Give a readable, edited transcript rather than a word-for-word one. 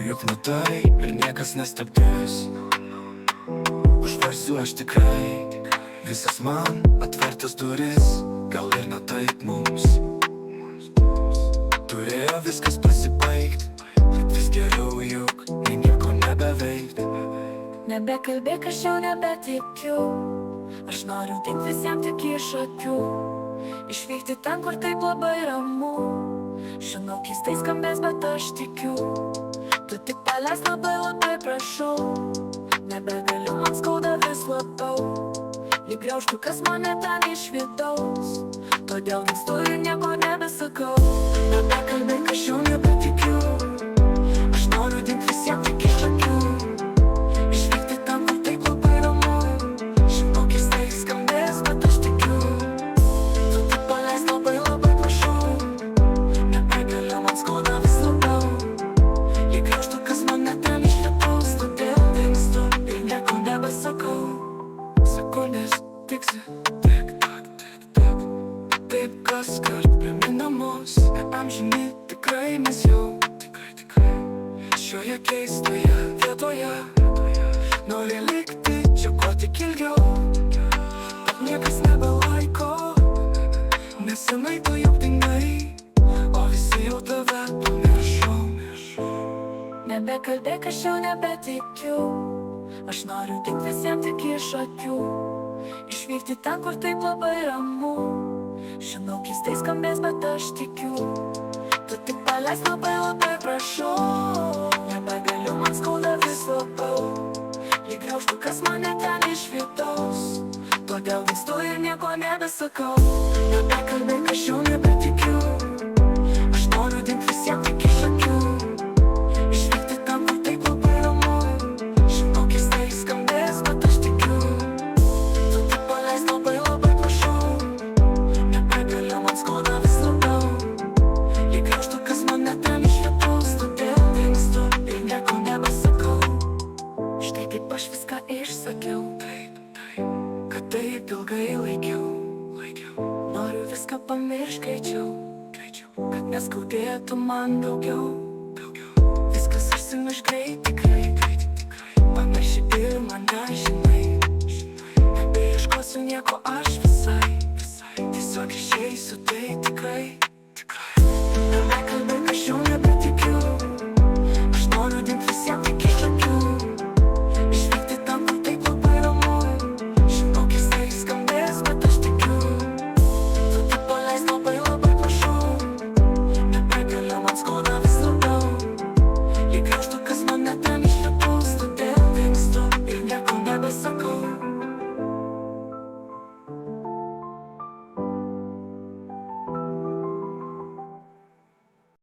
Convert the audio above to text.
juk matai ir niekas nestabdys. Užversiu aš tikrai visas man atvertas duris. Gal ir ne taip mums turėjo viskas pasibaigt, vis geriau juk nei nieko nebeveikt. Nebekalbėk, aš jau nebetikiu, aš noriu tik visiems tik iš akių, išvykti ten, kur taip labai ramu. Žinau, keistai skambės, bet aš tikiu, tu tik paleisk, labai prašau. Nebegaliu, man skauda vis labiau, lyg griaužtukas mane ten iš vidaus. Todėl gimstu ir nieko nebesakau. Nebekalbėk, aš jau nebetikiu, aš noriu dingt visiems tik iš akių, išvykti ten, kur taip labai ramu. Žinau, keistai skambės, bet aš tikiu, tu tik paleisk, labai prašau. Nebegaliu, man skauda vis labiau, lyg griaužtukas mane ten iš vidaus. Todėl dingstu ir nieko nebesakau. Sekundės tiksi, tik tak, taip kas kart primena mus. Amžini tikrai mes jau, tikrai šioje keistoje vietoje. Nori likti čia kuo tik ilgiau, bet niekas nebelaiko, nes senai tu jau dingai, o visi jau tave pamiršo. Nebekalbėk, aš jau nebetikiu, aš noriu tik visiems tik iš akių, išvykti ten, kur taip labai ramu. Žinau, keistai skambės, bet aš tikiu, tu tik paleisk, labai prašau. Nebegaliu, man skauda vis labiau, lyg griaužtukas mane ten iš vidaus. Todėl gimstu ir nieko nebesakau. Nebekalbėk, aš jau nebetikiu, aš noriu dingt visiems tik iš akių, išvykti ten, kur taip labai ramu. Žinau, keistai skambės, bet aš tikiu, tu tik paleisk, labai prašau. Nebegaliu, man skauda vis labiau, lyg griaužtukas mane ten iš vidaus. Todėl dingstu ir nieko nebesakau. Štai taip aš viską išsakiau, kad taip ilgai laikiau. Noriu viską pamiršt greičiau, kad neskaudėtų man daugiau. Viskas išsimuš greit, tikrai pamirši ir mane, žinai. Nebeieškosiu nieko aš visai, tiesiog išeisiu, tai tikrai. Nebekalbėk, aš jau nebetikiu, aš noriu dingt visiems tik iš akių, išvykti ten, kur taip labai ramu. Žinau, keistai skambės, bet aš tikiu, tu tik paleisk, labai prašau. Nebegaliu, man skauda vis labiau, lyg griaužtukas mane ten iš vidaus. Todėl dingstu ir nieko nebesakau.